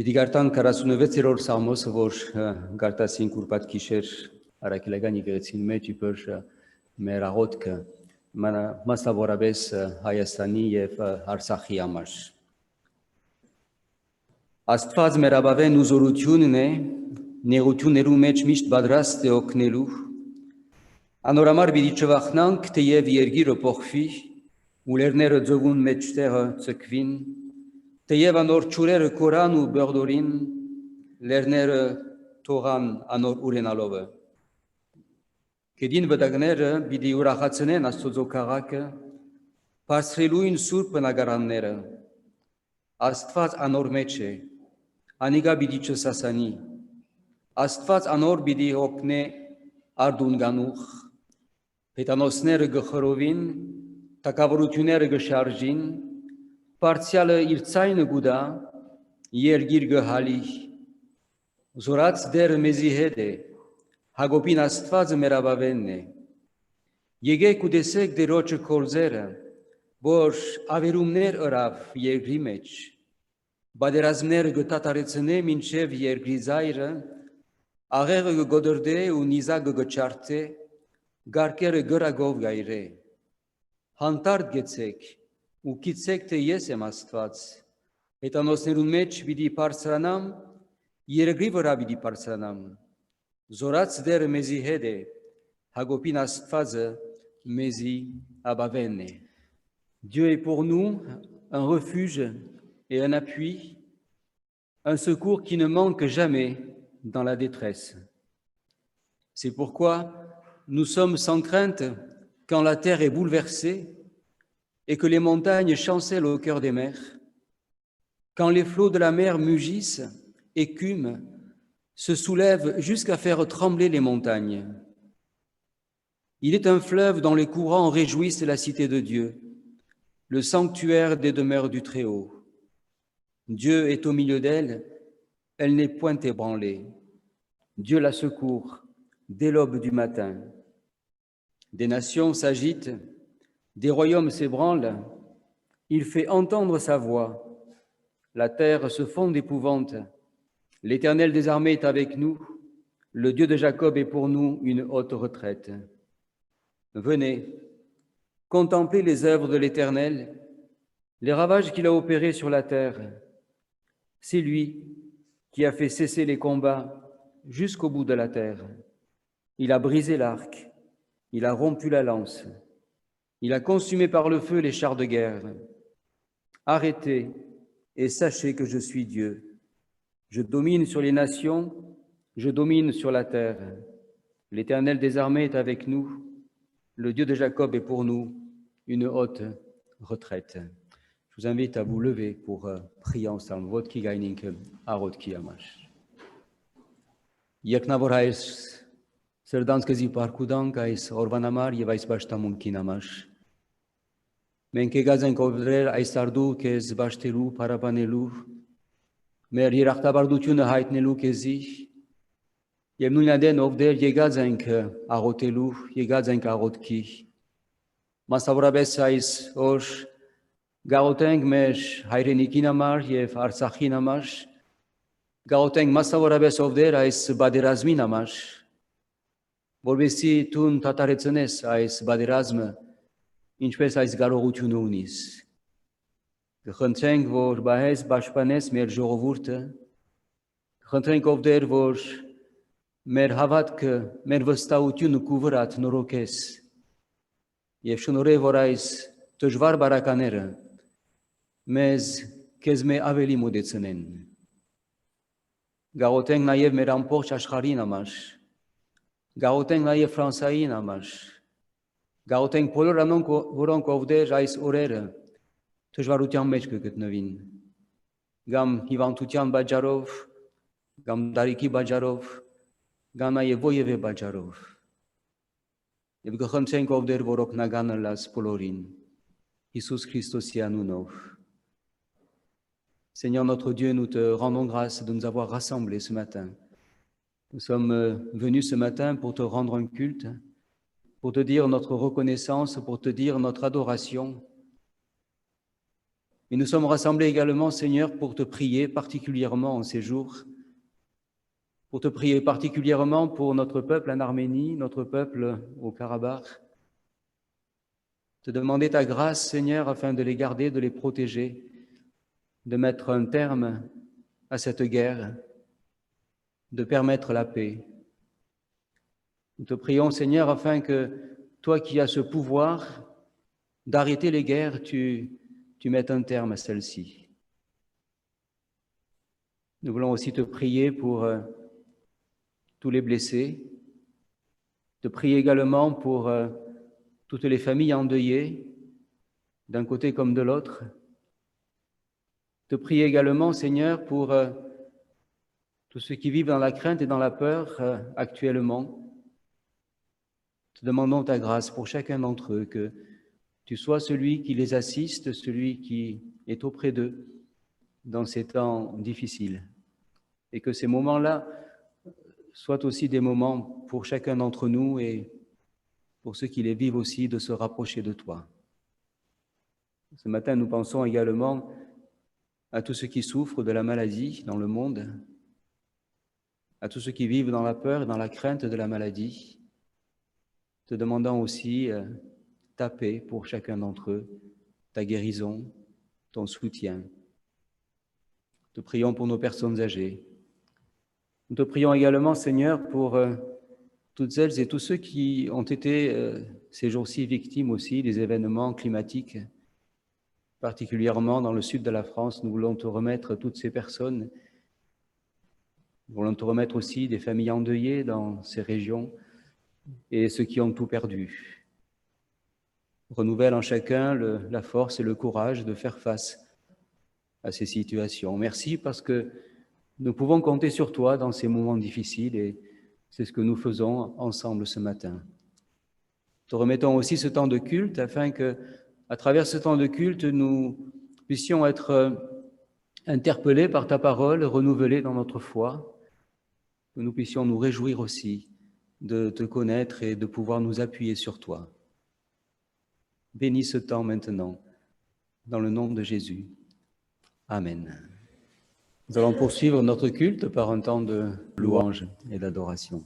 Պիտի գարտան 46-րդ սաղմոսը, որ գարտասին կուրպատ կիշեր արաքելական եկեղեցին մեջ իբր մեր աղոթքը, մասնավորապես Հայաստանի և Արցախի համար։ Աստված մեր ապավեն ու զորությունն է, նեղություններու մեջ միշտ պատրաստ է օգնելու, անոր պիտի չվախնանք, թեև երկիրը փոխվի, ու լեռները ձողուն մեջտեղը ձգվին, թեև անոր ջուրերը կորան ու բեղդորին, լեռները թողան անոր ուրենալովը։ Գետին վտակները պիտի ուրախացնեն Աստծո քաղաքը, բարձրելույն սուրբ բնակարանները, Աստված անոր մեջ է, անիկա պիտի չսասանի, Աստված անոր պիտի օգնե արդունգանուխ, հեթանոսները գխրովին, թագավորությունները գշարժին, բարձյալը իր ցայնը գուդա, երկիր գհալի, զորած դերը մեզի հետ է, Հակոբին Աստվածը մեր ապավենն է։ Եկեք ու տեսեք Տերոջը գործերը, որ ավերումներ ըրավ երկրի մեջ, պատերազմները կդադարեցնե մինչև երկրի ծայրը, աղեղը կգոդրդե ու նիզակը կջարդե, գարկերը գրագով գայրե։ Հանդարտ գեցեք ու գիտեք, թե ես եմ Աստված, հեթանոսներուն մեջ պիտի բարձրանամ, երկրի վրա պիտի բարձրանամ, զորած դերը մեզի հետ է, Հակոբին Աստվածը մեզի ապավենն է։ Dieu est pour nous un refuge et un appui, un secours qui ne manque jamais dans la détresse. C'est pourquoi nous sommes sans crainte quand la terre est bouleversée et que les montagnes chancellent au cœur des mers, quand les flots de la mer mugissent, écument, se soulèvent jusqu'à faire trembler les montagnes. Il est un fleuve dont les courants réjouissent la cité de Dieu, le sanctuaire des demeures du Très-Haut. Dieu est au milieu d'elle, elle n'est point ébranlée. Dieu la secourt dès l'aube du matin. Des nations s'agitent, des royaumes s'ébranlent, il fait entendre sa voix. La terre se fond d'épouvante. L'Éternel des armées est avec nous, le Dieu de Jacob est pour nous une haute retraite. Venez, contemplez les œuvres de l'Éternel, les ravages qu'il a opérés sur la terre. C'est lui qui a fait cesser les combats jusqu'au bout de la terre. Il a brisé l'arc, il a rompu la lance, il a consumé par le feu les chars de guerre. Arrêtez et sachez que je suis Dieu. Je domine sur les nations, je domine sur la terre. L'Éternel des armées est avec nous, le Dieu de Jacob est pour nous une haute retraite. Je vous invite à vous lever pour prier ensemble. Vot ki gaininke arot ki amash. Երկնավոր Հայր, սրդանց կզի պարքուդանք այս օրվան համար և այս բաշտամունքին համար։ Մենք եկած ենք ովդրեր այս արդու կեզ բաշտելու, պարապանելու, մեր երախտաբարդությունը հայտնելու կեզի, և նույնադեն ովդեր եկած ենք աղոտելու, եկած ենք աղոտքի, մասնավորապես այս օր գաղոտենք մեր հայրենիքին համար և Արցախին համար, գաղոտենք մասնավորապես ովդեր այս պատերազմին համար, որպեսզի դու դադարեցնես այս պատերազմը, ինչպես այս կարողությունը ունիս։ Կխնդրենք, որ բահես պաշտպանես մեր ժողովուրդը, կխնդրենք ովդեր, որ մեր հավատքը, մեր վստահությունը քու վրա նորոգես և շնորհե, որ այս դժվար բարակաները մեզ քեզ ավելի մոտեցնեն։ Գաղութենք նաև մեր ամբողջ աշխարհին համար, գաղութենք նաև Ֆրանսիային համար, գաղութենք բոլոր անոնք, որոնք ովդեր այս օրերը դժվարության մեջ կգտնվին, կամ հիվանդության պատճառով, կամ տարիքի պատճառով, կամ նաև ովևէ պատճառով։ Եվ կխնդրենք ովդեր, որ օգնականը լաս բոլորին, Iisus Christosi anunov. Seigneur notre Dieu, nous te rendons grâce de nous avoir rassemblés ce matin. Nous sommes venus ce matin pour te rendre un culte, pour te dire notre reconnaissance, pour te dire notre adoration. Mais nous sommes rassemblés également, Seigneur, pour te prier particulièrement en ces jours, pour te prier particulièrement pour notre peuple en Arménie, notre peuple au Karabakh, te demander ta grâce, Seigneur, afin de les garder, de les protéger, de mettre un terme à cette guerre, de permettre la paix. Nous te prions, Seigneur, afin que toi qui as ce pouvoir d'arrêter les guerres, tu mettes un terme à celle-ci. Nous voulons aussi te prier pour tous les blessés, te prier également pour toutes les familles endeuillées, d'un côté comme de l'autre. Te prier également, Seigneur, pour tous ceux qui vivent dans la crainte et dans la peur actuellement. Te demandons ta grâce pour chacun d'entre eux, que tu sois celui qui les assiste, celui qui est auprès d'eux dans ces temps difficiles. Et que ces moments-là soient aussi des moments pour chacun d'entre nous et pour ceux qui les vivent aussi de se rapprocher de toi. Ce matin, nous pensons également à tous ceux qui souffrent de la maladie dans le monde, à tous ceux qui vivent dans la peur et dans la crainte de la maladie, te demandant aussi ta paix pour chacun d'entre eux, ta guérison, ton soutien. Te prions pour nos personnes âgées. Nous te prions également, Seigneur, pour toutes celles et tous ceux qui ont été ces jours-ci victimes aussi des événements climatiques, particulièrement dans le sud de la France. Nous voulons te remettre toutes ces personnes. Nous voulons te remettre aussi des familles endeuillées dans ces régions et ceux qui ont tout perdu. Renouvelle en chacun la force et le courage de faire face à ces situations. Merci parce que nous pouvons compter sur toi dans ces moments difficiles et c'est ce que nous faisons ensemble ce matin. Te remettons aussi ce temps de culte afin que, à travers ce temps de culte, nous puissions être interpellés par ta parole, renouvelés dans notre foi, que nous puissions nous réjouir aussi de te connaître et de pouvoir nous appuyer sur toi. Bénis ce temps maintenant, dans le nom de Jésus. Amen. Nous allons poursuivre notre culte par un temps de louange et d'adoration.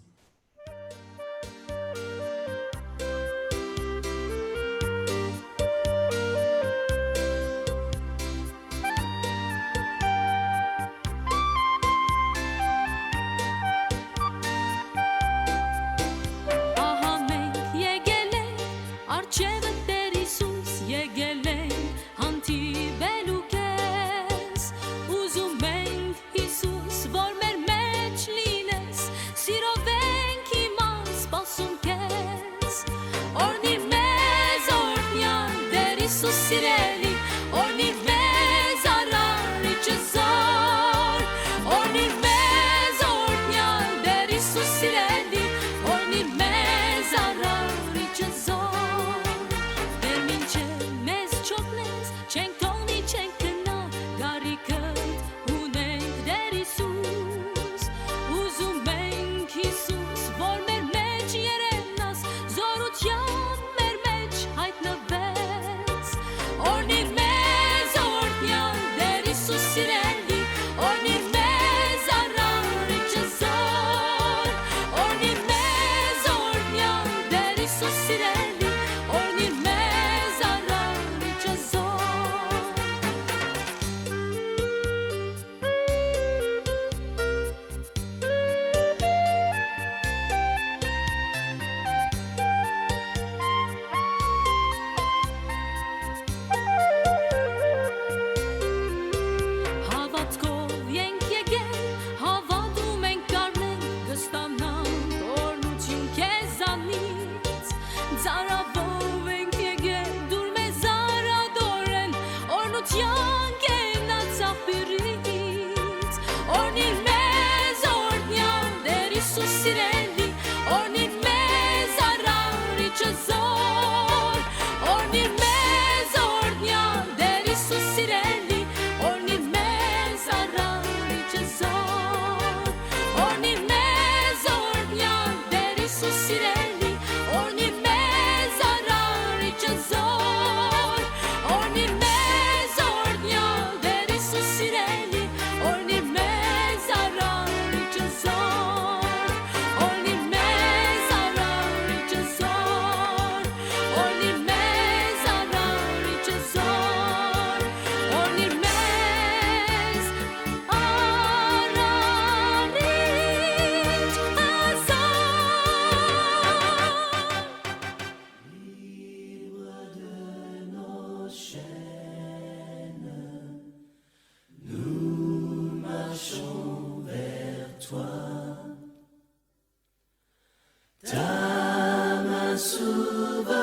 Ta main souveraine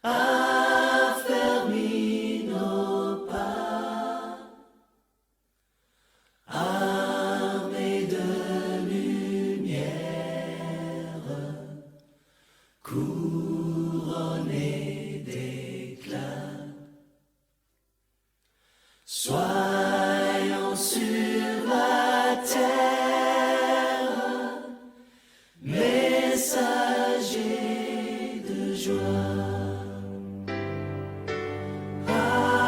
affermit nos pas, armés de lumière, couronnés d'éclat. Soyons sur la terre, messagers de joie. Alléluia,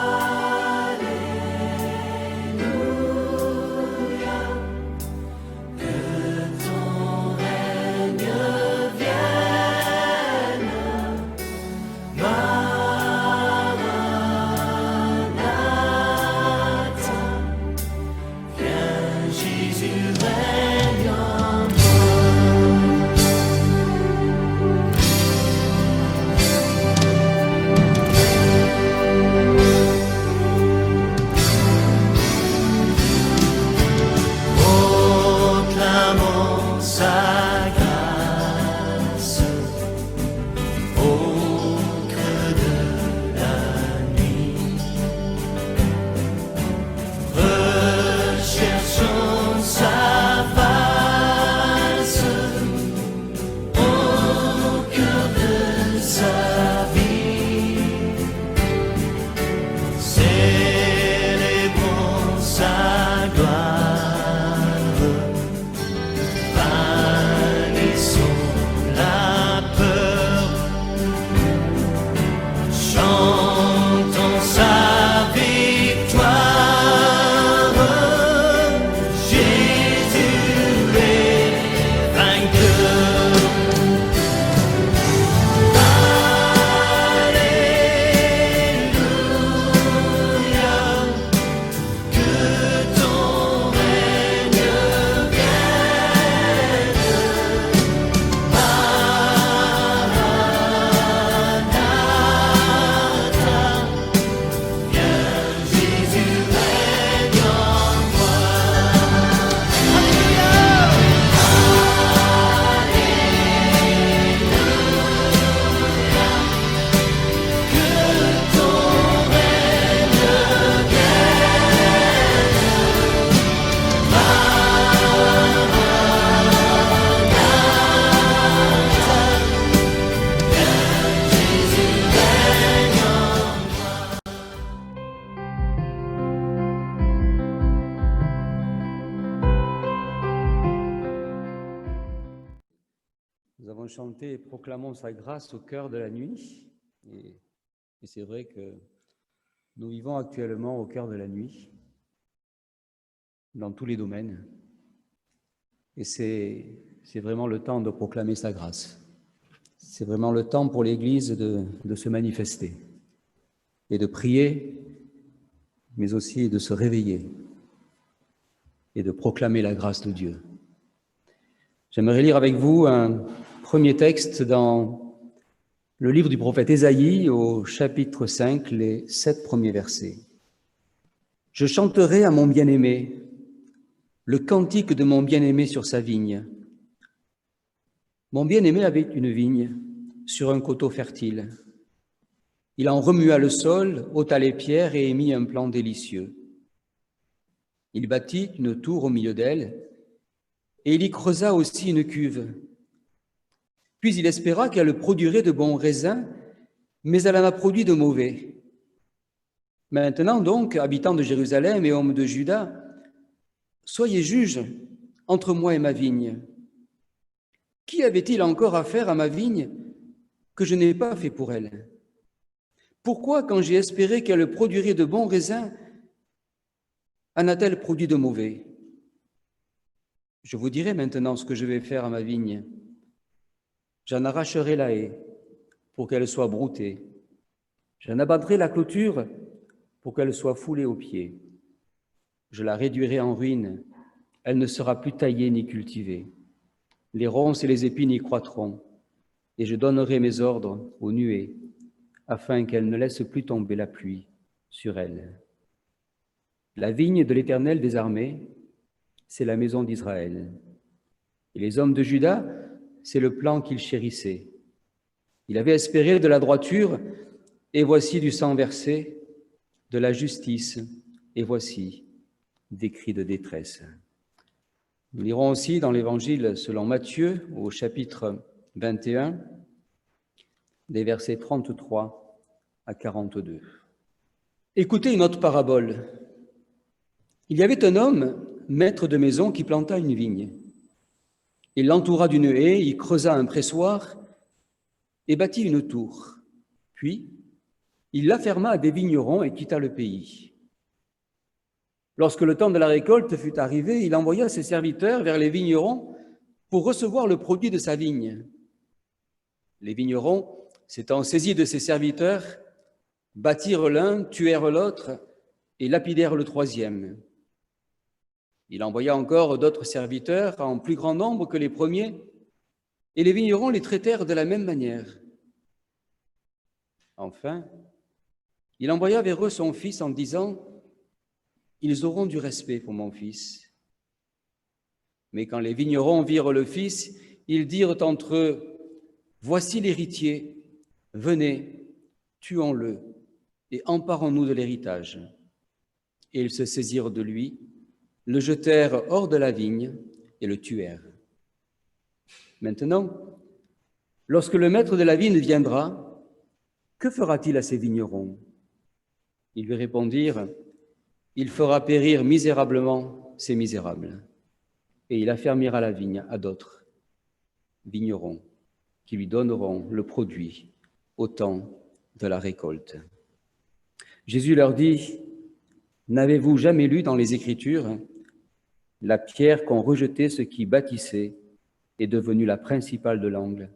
que ton règne vienne. Maranatha, viens Jésus, règne en proclamons sa grâce au creux de la nuit. Recherchons sa face au cœur de sa vie. Célébrons sa gloire, bannissons la peur, chantons sa victoire. Jésus est vainqueur. Alléluia, que ton règne vienne. Maranatha, viens Jésus, règne en moi. Alléluia, que ton règne Nous avons chanté « Proclamons sa grâce au cœur de la nuit ». Et c'est vrai que nous vivons actuellement au cœur de la nuit, dans tous les domaines. Et c'est vraiment le temps de proclamer sa grâce. C'est vraiment le temps pour l'Église de se manifester et de prier, mais aussi de se réveiller et de proclamer la grâce de Dieu. J'aimerais lire avec vous un premier texte dans le livre du prophète Ésaïe, au chapitre 5, les 7 premiers versets. « Je chanterai à mon bien-aimé le cantique de mon bien-aimé sur sa vigne. Mon bien-aimé avait une vigne sur un coteau fertile. Il en remua le sol, ôta les pierres et émit un plan délicieux. Il bâtit une tour au milieu d'elle, et il y creusa aussi une cuve. Puis il espéra qu'elle produirait de bons raisins, mais elle en a produit de mauvais. Maintenant donc, habitants de Jérusalem et hommes de Juda, soyez juges entre moi et ma vigne. Qui avait-il encore à faire à ma vigne que je n'ai pas fait pour elle? Pourquoi, quand j'ai espéré qu'elle produirait de bons raisins, en a-t-elle produit de mauvais? Je vous dirai maintenant ce que je vais faire à ma vigne. J'en arracherai la haie pour qu'elle soit broutée. J'en abattrai la clôture pour qu'elle soit foulée aux pieds. Je la réduirai en ruine. Elle ne sera plus taillée ni cultivée. Les ronces et les épines y croîtront. Et je donnerai mes ordres aux nuées, afin qu'elles ne laissent plus tomber la pluie sur elle. La vigne de l'Éternel des armées, c'est la maison d'Israël. Et les hommes de Juda, c'est le plan qu'ils chérissaient. Il avait espéré de la droiture, et voici du sang versé, de la justice, et voici des cris de détresse. Nous lirons aussi dans l'Évangile selon Matthieu, au chapitre 21, des versets 33 à 42. Écoutez une autre parabole. Il y avait un homme, maître de maison, qui planta une vigne. Il l'entoura d'une haie, il creusa un pressoir et bâtit une tour. Puis, il l'afferma à des vignerons et quitta le pays. Lorsque le temps de la récolte fut arrivé, il envoya ses serviteurs vers les vignerons pour recevoir le produit de sa vigne. Les vignerons, s'étant saisis de ses serviteurs, battirent l'un, tuèrent l'autre et lapidèrent le troisième. Il envoya encore d'autres serviteurs en plus grand nombre que les premiers, et les vignerons les traitèrent de la même manière. Enfin, il envoya vers eux son fils en disant « Ils auront du respect pour mon fils. » Mais quand les vignerons virent le fils, ils dirent entre eux « Voici l'héritier, venez, tuons-le et emparons-nous de l'héritage. » Et ils se saisirent de lui, le jetèrent hors de la vigne et le tuèrent. Maintenant, lorsque le maître de la vigne viendra, que fera-t-il à ces vignerons? Ils lui répondirent, il fera périr misérablement ces misérables. Et il affermira la vigne à d'autres vignerons qui lui donneront le produit au temps de la récolte. Jésus leur dit, n'avez-vous jamais lu dans les Écritures, la pierre qu'ont rejetée ceux qui bâtissaient est devenue la principale de l'angle.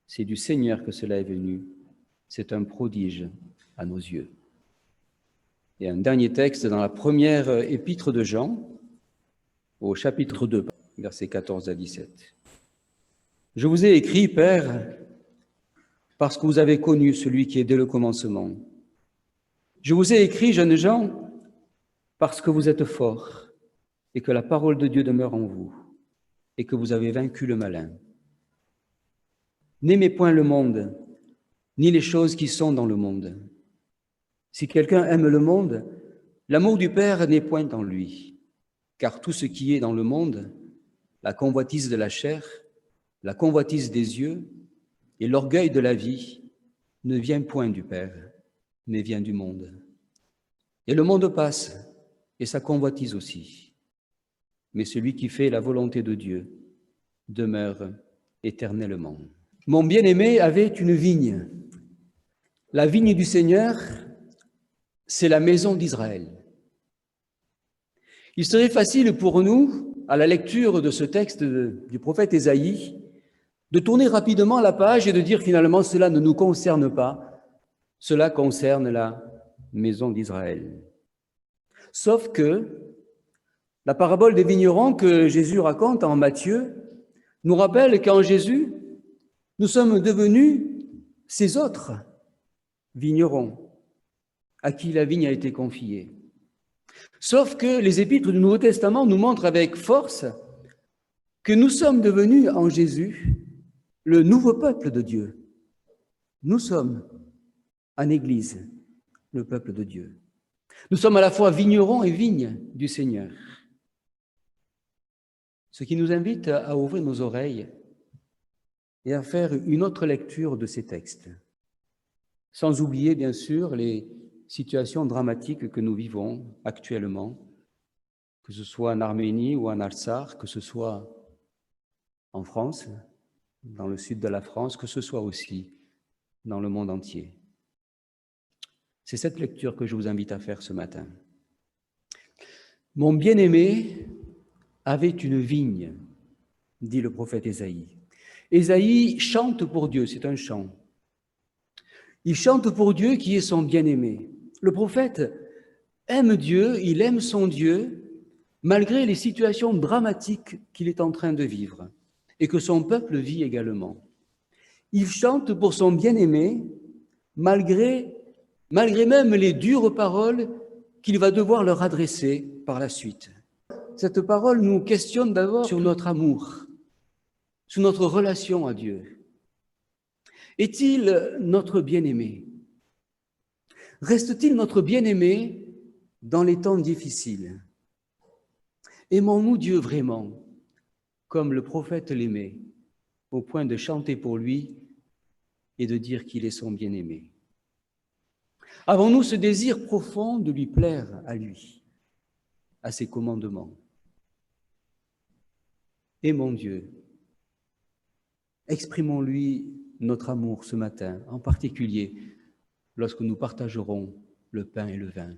C'est du Seigneur que cela est venu. C'est un prodige à nos yeux. Et un dernier texte dans la première épître de Jean, au chapitre 2, versets 14 à 17. Je vous ai écrit, Père, parce que vous avez connu celui qui est dès le commencement. Je vous ai écrit, jeunes gens, parce que vous êtes forts et que la parole de Dieu demeure en vous et que vous avez vaincu le malin. N'aimez point le monde, ni les choses qui sont dans le monde. Si quelqu'un aime le monde, l'amour du Père n'est point en lui, car tout ce qui est dans le monde, la convoitise de la chair, la convoitise des yeux et l'orgueil de la vie, ne vient point du Père, mais vient du monde. Et le monde passe, et sa convoitise aussi. Mais celui qui fait la volonté de Dieu demeure éternellement. Mon bien-aimé avait une vigne. La vigne du Seigneur, c'est la maison d'Israël. Il serait facile pour nous, à la lecture de ce texte du prophète Ésaïe, de tourner rapidement la page et de dire finalement cela ne nous concerne pas, cela concerne la maison d'Israël. Sauf que la parabole des vignerons que Jésus raconte en Matthieu nous rappelle qu'en Jésus, nous sommes devenus ces autres vignerons à qui la vigne a été confiée. Sauf que les épîtres du Nouveau Testament nous montrent avec force que nous sommes devenus en Jésus le nouveau peuple de Dieu. Nous sommes en Église le peuple de Dieu. Nous sommes à la fois vignerons et vignes du Seigneur. Ce qui nous invite à ouvrir nos oreilles et à faire une autre lecture de ces textes, sans oublier bien sûr les situations dramatiques que nous vivons actuellement, que ce soit en Arménie ou en Artsakh, que ce soit en France, dans le sud de la France, que ce soit aussi dans le monde entier. C'est cette lecture que je vous invite à faire ce matin. Mon bien-aimé avait une vigne, dit le prophète Ésaïe. Ésaïe chante pour Dieu, c'est un chant. Il chante pour Dieu qui est son bien-aimé. Le prophète aime Dieu, il aime son Dieu, malgré les situations dramatiques qu'il est en train de vivre et que son peuple vit également. Il chante pour son bien-aimé, malgré même les dures paroles qu'il va devoir leur adresser par la suite. Cette parole nous questionne d'abord sur notre amour sur notre relation à Dieu. Est-il notre bien-aimé? Reste-t-il notre bien-aimé dans les temps difficiles? Aimons-nous Dieu vraiment, comme le prophète l'aimait, au point de chanter pour lui et de dire qu'il est son bien-aimé? Avons-nous ce désir profond de lui plaire à lui, à ses commandements? Aimons Dieu. Exprimons-lui notre amour ce matin, en particulier lorsque nous partagerons le pain et le vin.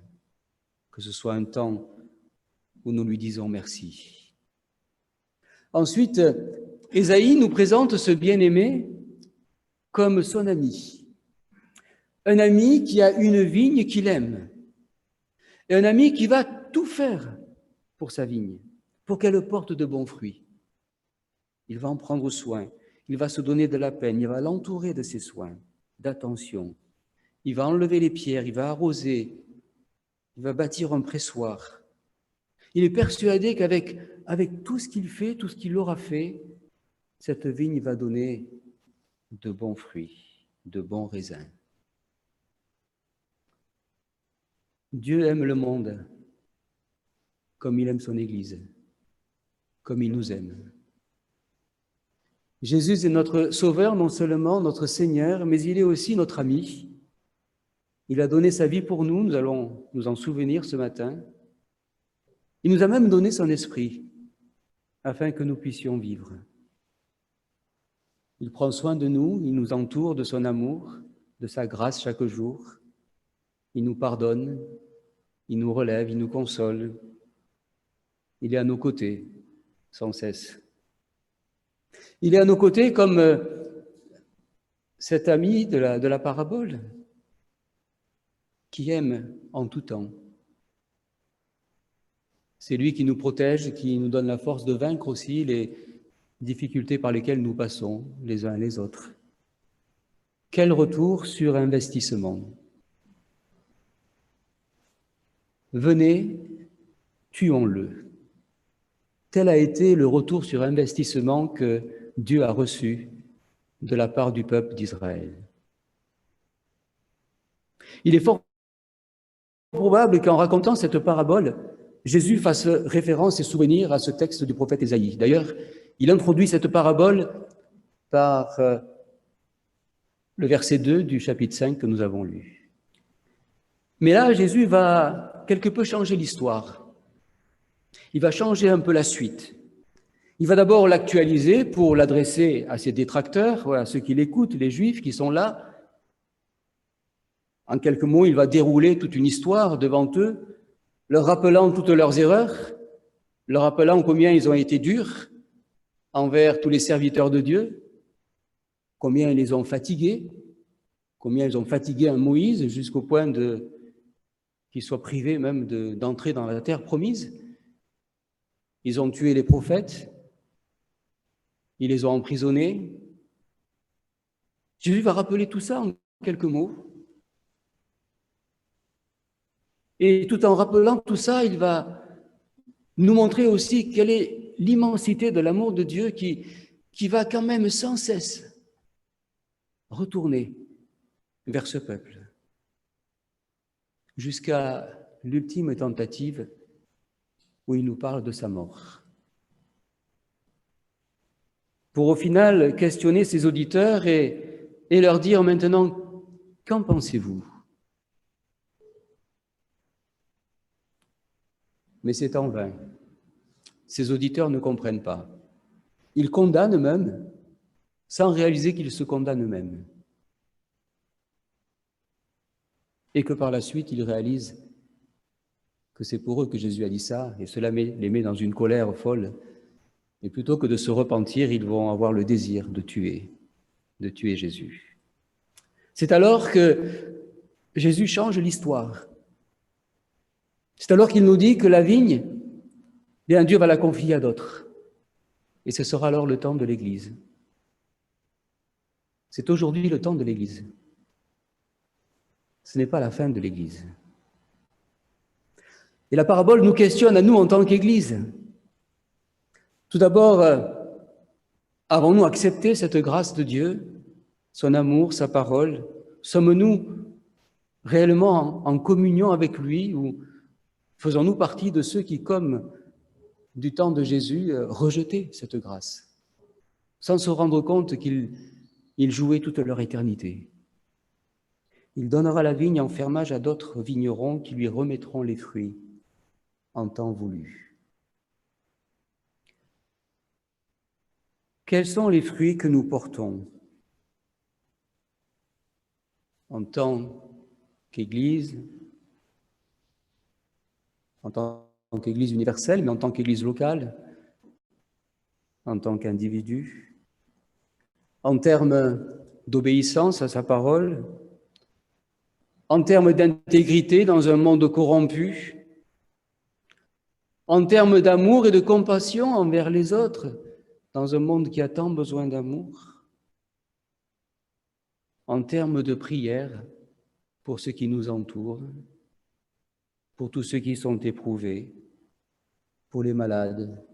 Que ce soit un temps où nous lui disons merci. Ensuite, Ésaïe nous présente ce bien-aimé comme son ami. Un ami qui a une vigne qu'il aime. Et un ami qui va tout faire pour sa vigne, pour qu'elle porte de bons fruits. Il va en prendre soin. Il va se donner de la peine. Il va l'entourer de ses soins, d'attention. Il va enlever les pierres. Il va arroser. Il va bâtir un pressoir. Il est persuadé qu'avec tout ce qu'il fait, tout ce qu'il aura fait, cette vigne va donner de bons fruits, de bons raisins. Dieu aime le monde comme il aime son Église, comme il nous aime. Jésus est notre Sauveur, non seulement notre Seigneur, mais il est aussi notre ami. Il a donné sa vie pour nous, nous allons nous en souvenir ce matin. Il nous a même donné son esprit, afin que nous puissions vivre. Il prend soin de nous, il nous entoure de son amour, de sa grâce chaque jour. Il nous pardonne, il nous relève, il nous console. Il est à nos côtés, sans cesse. Il est à nos côtés comme cet ami de la parabole, qui aime en tout temps. C'est lui qui nous protège, qui nous donne la force de vaincre aussi les difficultés par lesquelles nous passons les uns et les autres. Quel retour sur investissement! Venez, tuons-le. Tel a été le retour sur investissement que Dieu a reçu de la part du peuple d'Israël. Il est fort probable qu'en racontant cette parabole, Jésus fasse référence et souvenir à ce texte du prophète Ésaïe. D'ailleurs, il introduit cette parabole par le verset 2 du chapitre 5 que nous avons lu. Mais là, Jésus va quelque peu changer l'histoire. Il va changer un peu la suite. Il va d'abord l'actualiser pour l'adresser à ses détracteurs, à ceux qui l'écoutent, les Juifs qui sont là. En quelques mots, il va dérouler toute une histoire devant eux, leur rappelant toutes leurs erreurs, leur rappelant combien ils ont été durs envers tous les serviteurs de Dieu, combien ils les ont fatigués, combien ils ont fatigué un Moïse jusqu'au point qu'il soit privé même d'entrer dans la terre promise. Ils ont tué les prophètes, ils les ont emprisonnés. Jésus va rappeler tout ça en quelques mots. Et tout en rappelant tout ça, il va nous montrer aussi quelle est l'immensité de l'amour de Dieu qui va quand même sans cesse retourner vers ce peuple, jusqu'à l'ultime tentative où il nous parle de sa mort. Pour au final questionner ses auditeurs et leur dire maintenant, qu'en pensez-vous? Mais c'est en vain. Ses auditeurs ne comprennent pas. Ils condamnent même, sans réaliser qu'ils se condamnent eux-mêmes. Et que par la suite, ils réalisent que c'est pour eux que Jésus a dit ça, et cela les met dans une colère folle. Et plutôt que de se repentir, ils vont avoir le désir de tuer Jésus. C'est alors que Jésus change l'histoire. C'est alors qu'il nous dit que la vigne, bien Dieu va la confier à d'autres. Et ce sera alors le temps de l'Église. C'est aujourd'hui le temps de l'Église. Ce n'est pas la fin de l'Église. Et la parabole nous questionne à nous en tant qu'Église. Tout d'abord, Avons-nous accepté cette grâce de Dieu, son amour, sa parole? Sommes-nous réellement en communion avec lui ou faisons-nous partie de ceux qui, comme du temps de Jésus, rejetaient cette grâce, sans se rendre compte qu'ils jouaient toute leur éternité? Il donnera la vigne en fermage à d'autres vignerons qui lui remettront les fruits en temps voulu. Quels sont les fruits que nous portons en tant qu'Église, en tant qu'Église universelle, mais en tant qu'Église locale, en tant qu'individu, en termes d'obéissance à sa parole, en termes d'intégrité dans un monde corrompu, en termes d'amour et de compassion envers les autres, dans un monde qui a tant besoin d'amour, en termes de prière pour ceux qui nous entourent, pour tous ceux qui sont éprouvés, pour les malades,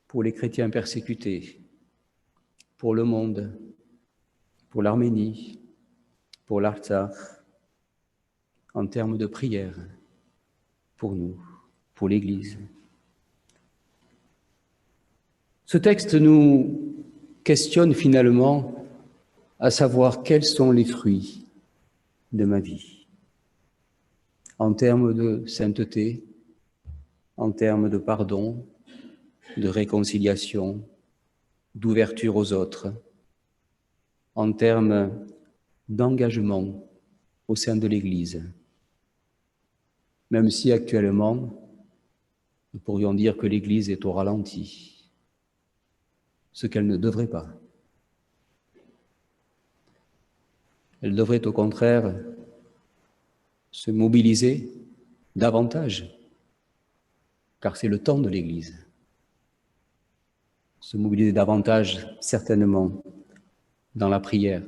pour les chrétiens persécutés, pour le monde, pour l'Arménie, pour l'Artsakh, en termes de prière pour nous, pour l'Église. Ce texte nous questionne finalement à savoir quels sont les fruits de ma vie, en termes de sainteté, en termes de pardon, de réconciliation, d'ouverture aux autres, en termes d'engagement au sein de l'Église. Même si actuellement, nous pourrions dire que l'Église est au ralenti, ce qu'elle ne devrait pas. Elle devrait au contraire se mobiliser davantage, car c'est le temps de l'Église. Se mobiliser davantage, certainement, dans la prière,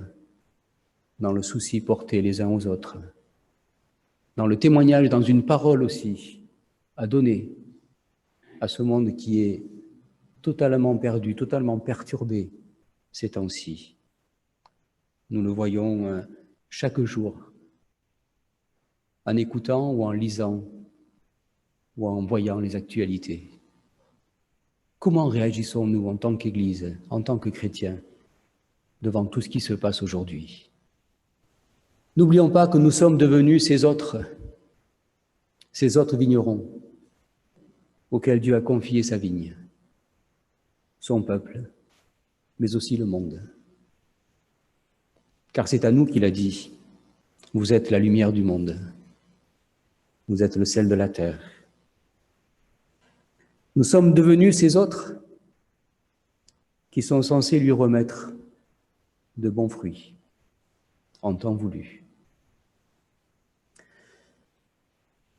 dans le souci porté les uns aux autres, dans le témoignage, dans une parole aussi, à donner à ce monde qui est totalement perdu, totalement perturbé ces temps-ci. Nous le voyons chaque jour, en écoutant ou en lisant ou en voyant les actualités. Comment réagissons-nous en tant qu'Église, en tant que chrétiens, devant tout ce qui se passe aujourd'hui? N'oublions pas que nous sommes devenus ces autres vignerons auxquels Dieu a confié sa vigne, son peuple, mais aussi le monde. Car c'est à nous qu'il a dit, vous êtes la lumière du monde, vous êtes le sel de la terre. Nous sommes devenus ces autres qui sont censés lui remettre de bons fruits en temps voulu.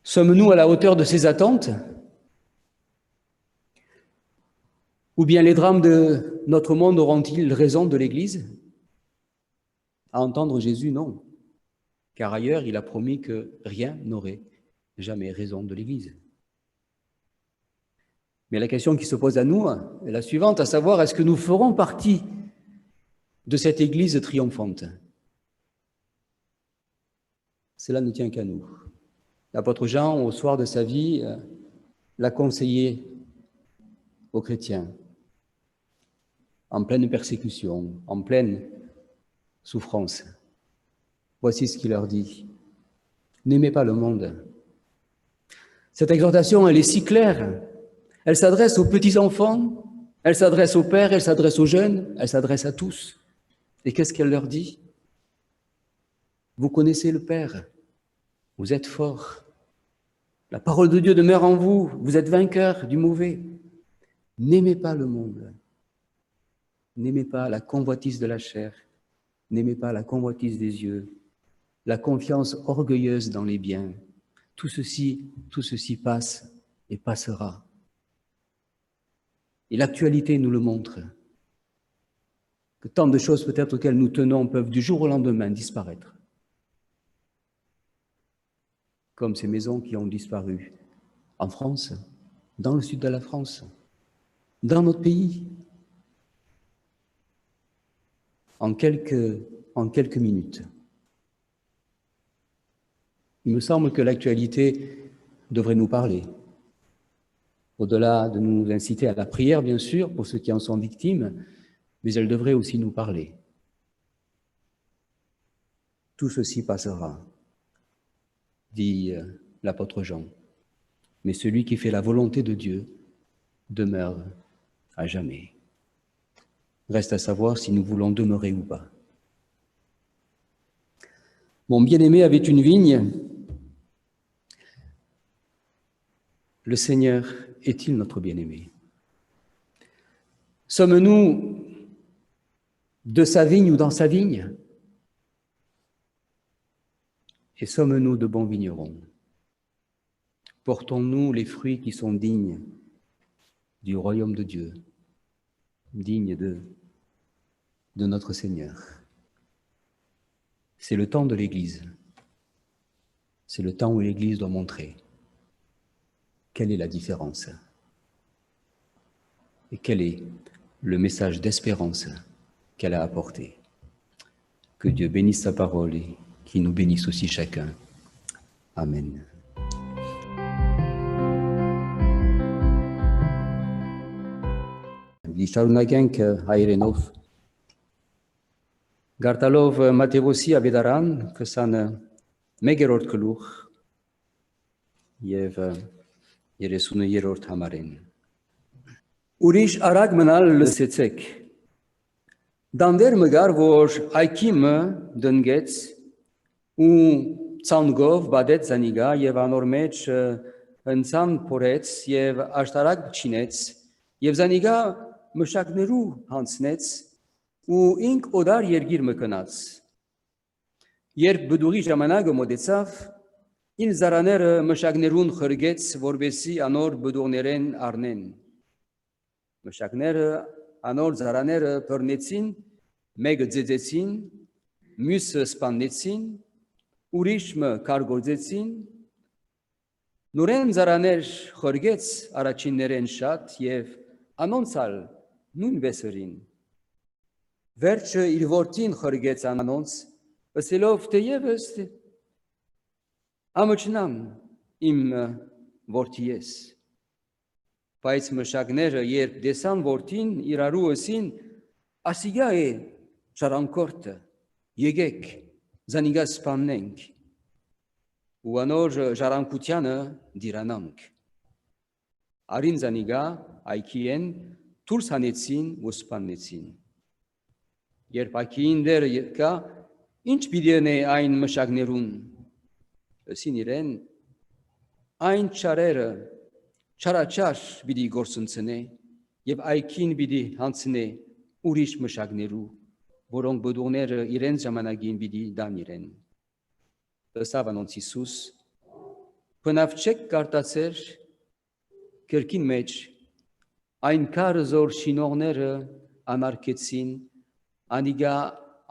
Sommes-nous à la hauteur de ces attentes? Ou bien les drames de notre monde auront-ils raison de l'Église? À entendre Jésus, non. Car ailleurs, il a promis que rien n'aurait jamais raison de l'Église. Mais la question qui se pose à nous est la suivante, à savoir, est-ce que nous ferons partie de cette Église triomphante? Cela ne tient qu'à nous. L'apôtre Jean, au soir de sa vie, l'a conseillé aux chrétiens, en pleine persécution, en pleine souffrance. Voici ce qu'il leur dit. N'aimez pas le monde. Cette exhortation, elle est si claire. Elle s'adresse aux petits-enfants, elle s'adresse aux pères, elle s'adresse aux jeunes, elle s'adresse à tous. Et qu'est-ce qu'elle leur dit? Vous connaissez le Père, vous êtes forts. La parole de Dieu demeure en vous, vous êtes vainqueurs du mauvais. N'aimez pas le monde. N'aimez pas la convoitise de la chair. N'aimez pas la convoitise des yeux. La confiance orgueilleuse dans les biens. Tout ceci passe et passera. Et l'actualité nous le montre. Que tant de choses peut-être auxquelles nous tenons peuvent du jour au lendemain disparaître. Comme ces maisons qui ont disparu en France, dans le sud de la France, dans notre pays. en quelques minutes. Il me semble que l'actualité devrait nous parler. Au-delà de nous inciter à la prière, bien sûr, pour ceux qui en sont victimes, mais elle devrait aussi nous parler. Tout ceci passera, dit l'apôtre Jean, mais celui qui fait la volonté de Dieu demeure à jamais. Reste à savoir si nous voulons demeurer ou pas. Mon bien-aimé avait une vigne. Le Seigneur est-il notre bien-aimé? Sommes-nous de sa vigne ou dans sa vigne? Et sommes-nous de bons vignerons? Portons-nous les fruits qui sont dignes du royaume de Dieu, dignes de notre Seigneur? C'est le temps de l'Église. C'est le temps où l'Église doit montrer quelle est la différence et quel est le message d'espérance qu'elle a apporté. Que Dieu bénisse sa parole et qu'il nous bénisse aussi chacun. Amen. Lisharunagenk Airenov. Gartalov Matevosi Avedaran, que san Megerort Keluch, Yev Yeresunu Yerort Hamaren. Ուրիշ արագ մնալ լսեցեք, դանդեր մգար, որ այքիմը դնգեց ու ծանգով բադեց զանիգա և անոր մեջ հնցան փորեց և աշտարակ չինեց և զանիգա մշակներու հանցնեց ու ինք օդար երգիր մկնաց։ Երբ բդուղի ժամանակը մոտեցավ, իր զարաները մշակներուն խրգեց, որբեսի անոր բդուղներեն առնեն։ Մշակները անոր զարաները բռնեցին, մեկը ձեծեցին, մյուսը սպանեցին, ուրիշը կարգործեցին, նորեն զարաներ խորգեց առաջիններեն շատ և անոնցալ նույն վեսրին։ Վերջը իր որդին խորգեց անոնց, ասելով թե ևս ամչնամ իմ որդի ես։ Բայց մշակները, երբ դեսան որդին, իրարու ըսին, ասիգա է շարանկորդը, եկեք, զանիգա սպաննենք, ու անոր ժառանգությանը դիրանանք։ Արին զանիգա այքիեն դուրս հանեցին ու սպանեցին։ Երբ այքիին դերը եկա, ինչ պիտի անե այն մշակներուն, ըսին իրեն, այն չարերը չարաչար պիտի գործընծնե և այքին պիտի հանցնե ուրիշ մշակներու, որոնք բդուղները իրենց ժամանակին պիտի դան իրեն։ Ըսավ անոնց Հիսուս, բնավ չեք կարտացեր կրկին մեջ, այնքան զոր շինողները անարգեցին, անիգա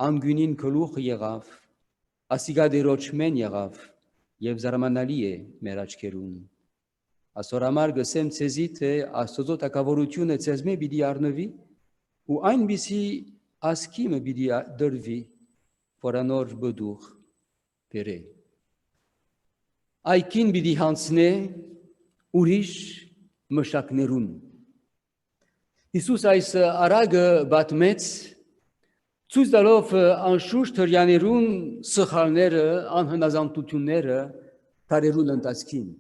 անգյունին գլուխը եղավ, ասիգա դերոճմեն եղավ և զարմանալի է մեր աչքերուն։ Այսօր համար գսեմ ցեզի, թե Աստծո տակավորությունը ցեզմե պիտի առնվի ու այնպիսի ասկիմը պիտի դրվի, որ անոր բդուղ բերե։ Այքին պիտի հանցնե ուրիշ մշակներուն։ Հիսուս այս արագը բատմեց, ցույց տալով անշուշտ հրյաներուն սխալները, անհնազանդությունները տարերուն ընթացքին։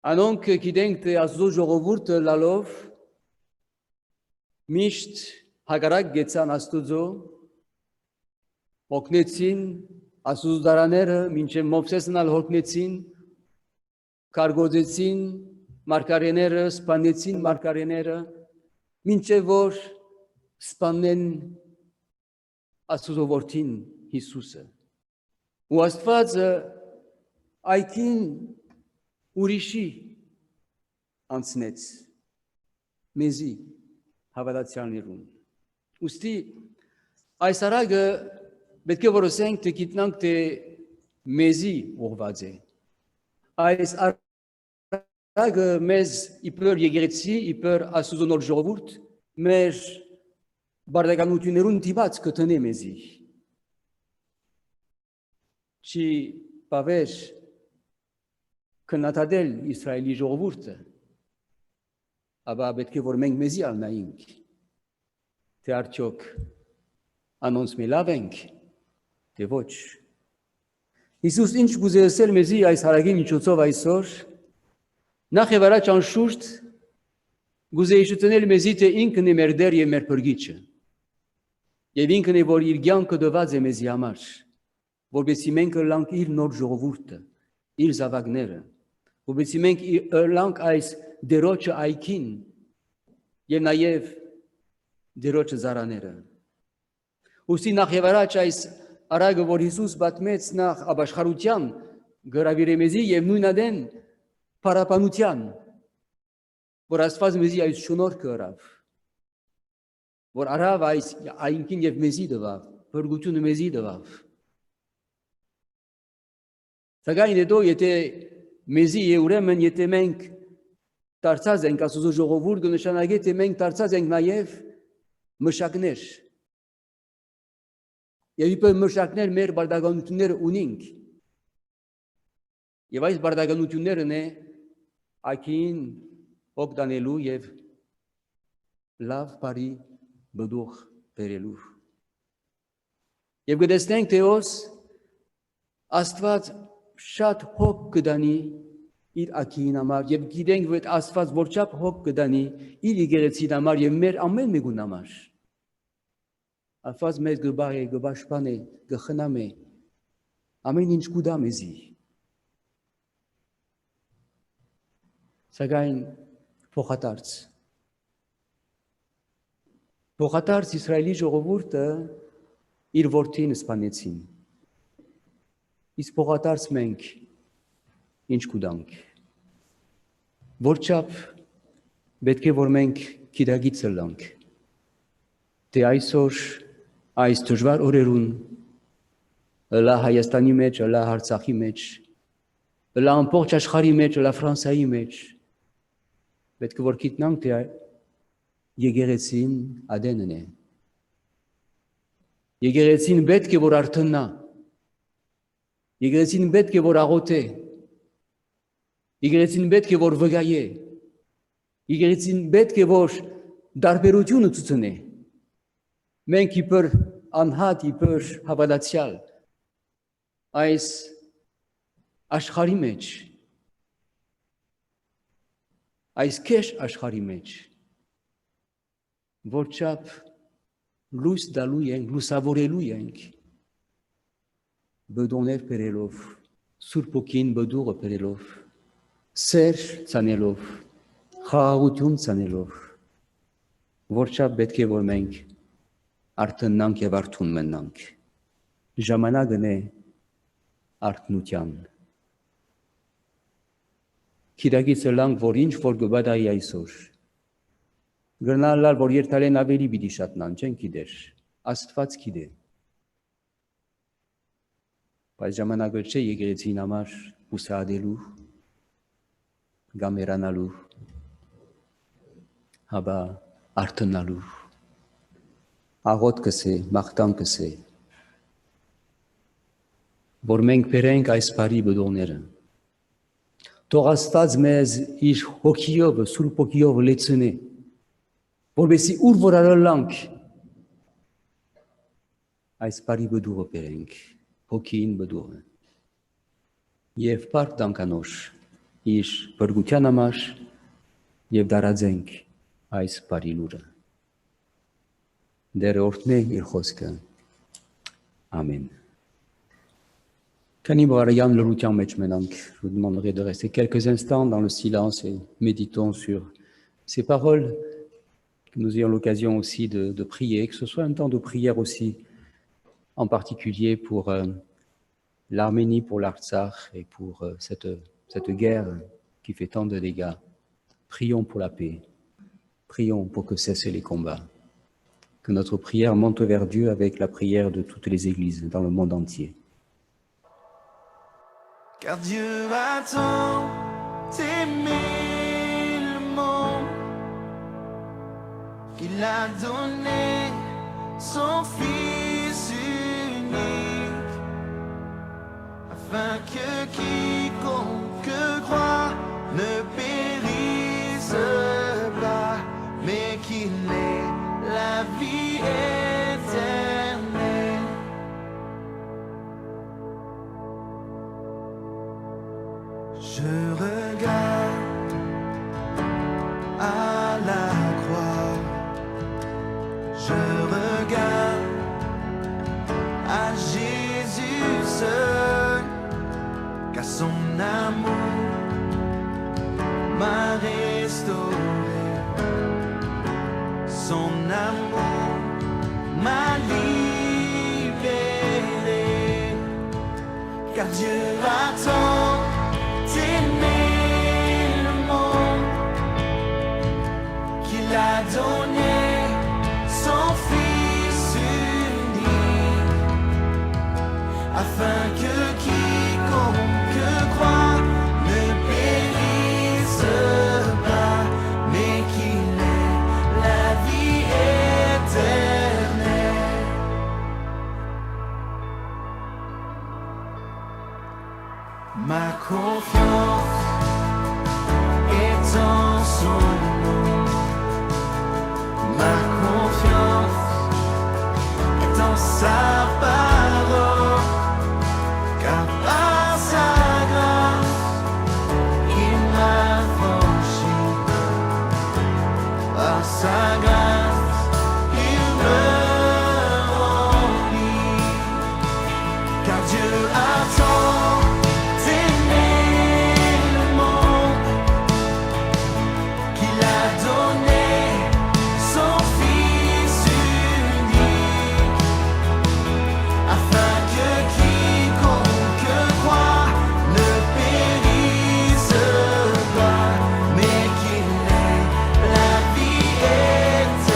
Անոնք գիտենք, թե Աստծո ժողովուրդը լալով միշտ հակառակ գեցան Աստծո, հոգնեցին Աստծո դարաները, մինչև Մովսեսն ալ հոգնեցին, կարգոծեցին մարգարեները, սպանեցին մարգարեները, մինչև որ սպանեն Աստծո որդին Հիսուսը։ Ու Աստված այքին ուրիշի անցնեց մեզի հավատացյալներուն։ Ուստի այս արագը պետք է որոշենք, թե գիտնանք, թե մեզի ուղղված է։ Այս արագը մեզ իբր եկեղեցի, իբր Աստծո նոր ժողովուրդ, մեր բարդականություններուն դիված կտնե մեզի չի բավեր կնատադել Իսրայելի ժողովուրդը ապա պետք է որ մենք մեզի ալնայինք թե արդյոք անոնց մի լավ ենք թե ոչ Հիսուս ինչ գուզեցել մեզի այս հարագի միջոցով այսօր նախ եւ առաջ անշուշտ գուզեիշտնել մեզի թե ինքն է մեր դեր եւ մեր փրկիչը եւ ինքն է որ իր կյանքը դված է մեզի համար որովհետեւ մենք լանք իր նոր ժողովուրդը իր զավակները որովհետեւ մենք լանք այս դերոջը այքին եւ նաեւ դերոջը զարաները ուսի նախ եւ առաջ այս արագը որ Հիսուս բացմեց նախ ապաշխարության գրավիրեմեզի եւ նույնադեն պարապանության որ Աստված մեզի այս շնորհքը արավ որ արավ այս այնքին եւ մեզի դվավ բրգությունը մեզի դվավ Սակայն հետո եթե մեզի է ուրեմն եթե մենք դարձած ենք Աստծո ժողովուրդը նշանակե թե մենք դարձած ենք նաեւ մշակներ եւ իբր մշակներ մեր բարդականությունները ունենք եւ այս բարդականություններն է ակին օգտանելու եւ լավ բարի բդուղ բերելու եւ գտեսնենք թե Աստված շատ հոգ կդանի իր ակին համար եւ գիտենք որ Աստված որչափ հոգ կդանի իր եկեղեցին համար եւ մեր ամեն մեկուն համար Աստված մեզ գբարի գբաշխանի գխնամի ամեն ինչ կուդա մեզի Սակայն փոխադարձ Իսրայելի ժողովուրդը իր որդին սպանեցին Իսկ փոխադարձ մենք ինչ կուդանք Որչափ պետք է որ մենք գիտագից լանք Թե այսօր այս դժվար օրերուն լա Հայաստանի մեջ, լա Արցախի մեջ, լա ամբողջ աշխարհի մեջ, լա Ֆրանսիայի մեջ պետք է որ գիտնանք թե եկեղեցին ադենն է Եկեղեցին պետք է որ արթնա Եկեղեցին պետք է որ աղոթե Եկեղեցին պետք է որ վգայե Եկեղեցին պետք է որ դարբերությունը ցուցնի Մենք իբր անհատ իբր հավատացյալ այս աշխարհի մեջ այս քեշ աշխարհի մեջ որչափ լույս դալու ենք լուսավորելու ենք բդոներ բերելով Սուրբ Օքին բդուղը բերելով սեր ցանելով խաղաղություն ցանելով որչափ պետք է որ մենք Արթնանք եւ արթուն մնանք ժամանակն է արթնության Քիրագից լանք որ ինչ որ գբադայի այսօր Գրնալալ որ երթալեն ավելի պիտի շատնան չեն գիտեր Աստված գիտե Բայց ժամանակը չէ եկեղեցին համար ուսադելու գամերանալու հաբա արթնալու Աղոտ կսե, մաղթան կսե, որ մենք բերենք այս բարի բդոները, թող Աստված մեզ իր հոգիով, Սուրբ Օքիով լեցնի, որպեսզի ուր որ արալանք այս բարի բդուղը բերենք, հոգին բդուղը, եւ բարդ դանկանոր իր բրգության համար եւ դարաձենք այս բարի լուրը Դեր օրհնե իր խոսքը Amen Քանի բարյան լրության մեջ մենանք je vous demanderai de rester quelques instants dans le silence et méditons sur ces paroles que nous ayons l'occasion aussi de prier que ce soit un temps de prière aussi en particulier pour l'Arménie pour l'Artsakh et pour cette guerre qui fait tant de dégâts prions pour la paix prions pour que cessent les combats que notre prière monte vers Dieu avec la prière de toutes les églises dans le monde entier. Car Dieu a tant aimé le monde qu'il a donné son Fils unique, afin que quiconque croit ne périsse pas, mais qu'il ait la vie éternelle. Je regarde à la croix, je regarde à Jésus seul, car son amour m'a restauré, son amour m'a libéré, car Dieu a tant aimé le monde qu'il a donné son Fils unique, afin que quiconque croit ne périsse pas, mais qu'il ait la vie éternelle. Ma confiance est en son nom, ma confiance est en sa parole, car par sa grâce il m'a franchi, par sa grâce il me remplit, car Dieu a tant aimé le monde qu'il a donné son Fils unique, afin que quiconque croit ne périsse pas, mais qu'il ait la vie éternelle.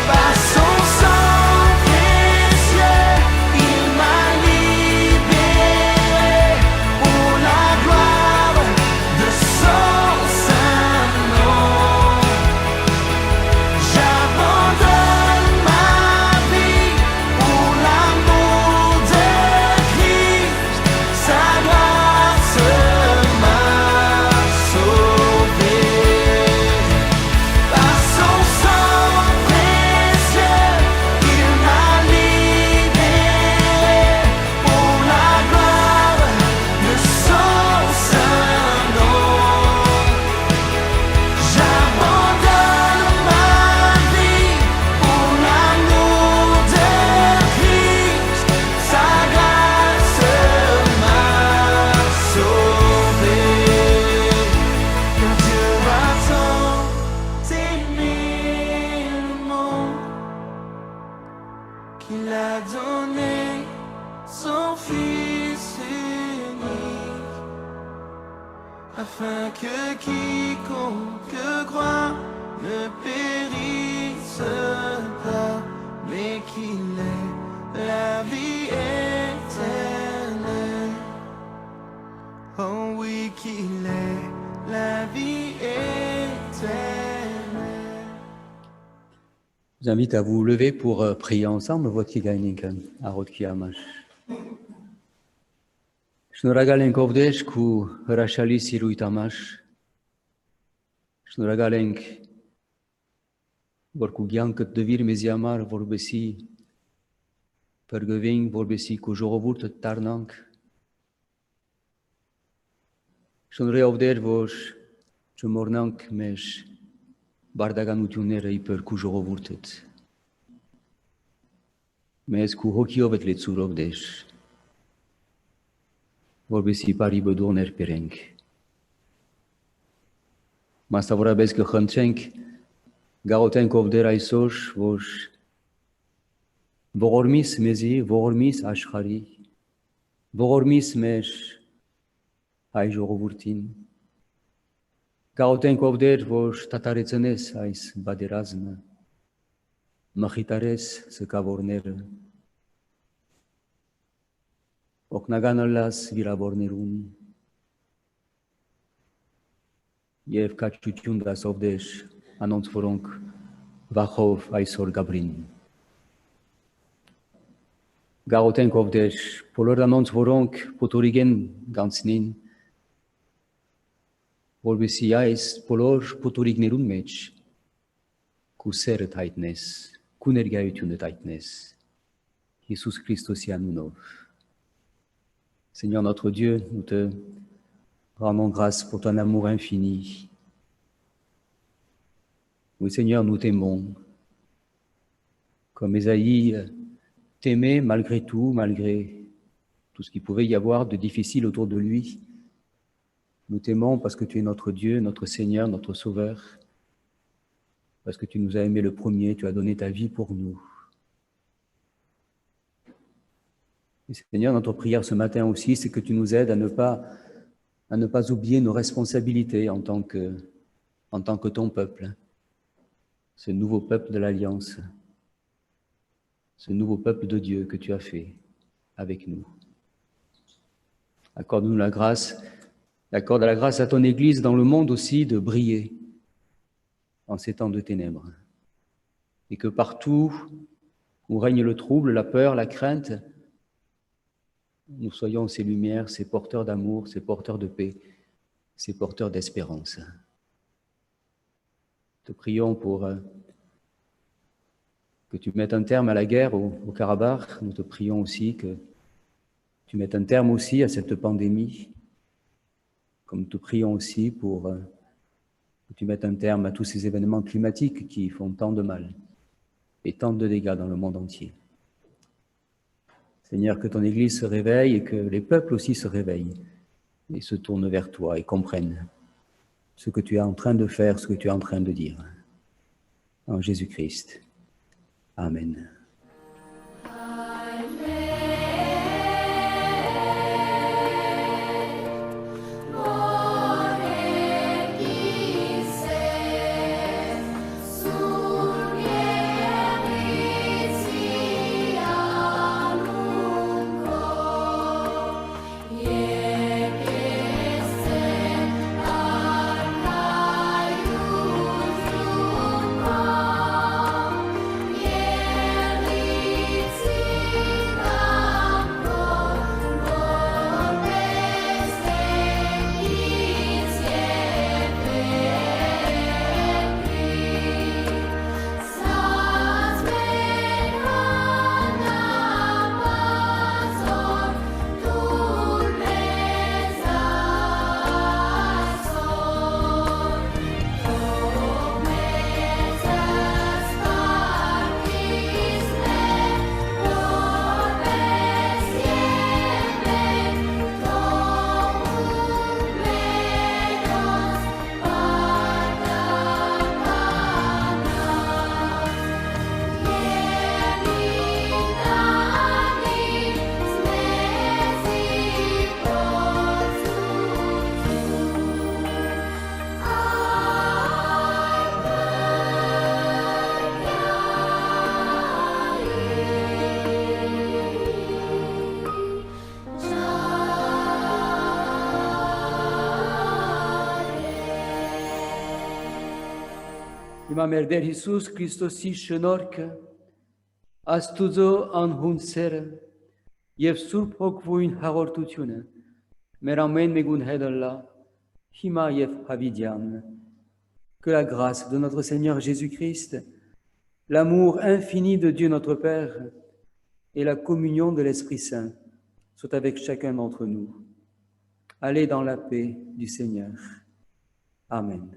Par son sang précieux, il m'a libéré pour la gloire de son saint nom. J'abandonne ma vie pour l'amour de Christ, sa grâce m'a sauvé. Par son sang précieux, il m'a libéré pour la gloire de son saint nom. J'abandonne ma vie pour l'amour de Christ, sa grâce m'a sauvé. Car Dieu a tant aimé le monde qu'il a donné son Fils unique, afin que quiconque croit ne périsse pas, mais qu'il ait la vie éternelle. Oh oui, qu'il ait la vie éternelle. Je vous invite à vous lever pour prier ensemble votre Kigainikan, à Rotkiamash. Շնորհակալ ենք ով Տեր քու հրաշալի սիրույթ համար։ Շնորհակալ ենք որ քու կյանքը դվիր մեզի համար, որբեսի բրգվենք, որբեսի քու ժողովուրդը դառնանք։ Շնորհակալ ով Տեր որ չմոռնանք մեր բարդականությունները իբր քու ժողովուրդդ։ Մեզ քու հոգիով եք լեցուր ով Տեր, որբեսի բարի բդոներ բերենք։ Մասնավորապես կխնդրենք գաղութենք ով Տեր այսօր, որ ողորմիս մեզի, ողորմիս աշխարհի, ողորմիս մեր հայ ժողովրդին, գաղութենք ով դեր, որ դադարեցնես այս բادرազմը, մխիտարես սկավորները, օգնական ըլլաս վիրավորներուն, եւ կաչություն դաս ով դեր, անոնց որոնք վախով այսօր գաբրին, գաղութենք ով դեր, բոլոր անոնց որոնք փոթորիկ են գանցնին, որովհետեւ այս բոլոր փոթորիկներուն մեջ քու սերը հայտնես, քու ներկայությունը հայտնես, Jésus Christos anunov. Seigneur notre Dieu, nous te rendons grâce pour ton amour infini. Oui Seigneur, nous t'aimons. Comme Ésaïe t'aimait malgré tout ce qu'il pouvait y avoir de difficile autour de lui. Nous t'aimons parce que tu es notre Dieu, notre Seigneur, notre Sauveur, parce que tu nous as aimés le premier, tu as donné ta vie pour nous. Et Seigneur, notre prière ce matin aussi, c'est que tu nous aides à ne pas oublier nos responsabilités en tant que ton peuple, ce nouveau peuple de l'Alliance, ce nouveau peuple de Dieu que tu as fait avec nous. Accorde-nous la grâce. Accorde la grâce à ton Église dans le monde aussi de briller en ces temps de ténèbres. Et que partout où règne le trouble, la peur, la crainte, nous soyons ces lumières, ces porteurs d'amour, ces porteurs de paix, ces porteurs d'espérance. Te prions pour que tu mettes un terme à la guerre au Karabakh. Nous te prions aussi que tu mettes un terme aussi à cette pandémie. Comme nous te prions aussi pour que tu mettes un terme à tous ces événements climatiques qui font tant de mal et tant de dégâts dans le monde entier. Seigneur, que ton Église se réveille et que les peuples aussi se réveillent et se tournent vers toi et comprennent ce que tu es en train de faire, ce que tu es en train de dire. En Jésus-Christ. Amen. Հիմա մեր Տեր Հիսուս Քրիստոսի շնորհքը, Աստուծո անհուն սերը եւ Սուրբ Հոգվույն հաղորդությունը մեր ամեն մեկուն հետ լա, հիմա եւ հավիտյան. Que la grâce de notre Seigneur Jésus-Christ, l'amour infini de Dieu notre Père et la communion de l'Esprit Saint soient avec chacun d'entre nous. Allez dans la paix du Seigneur. Amen.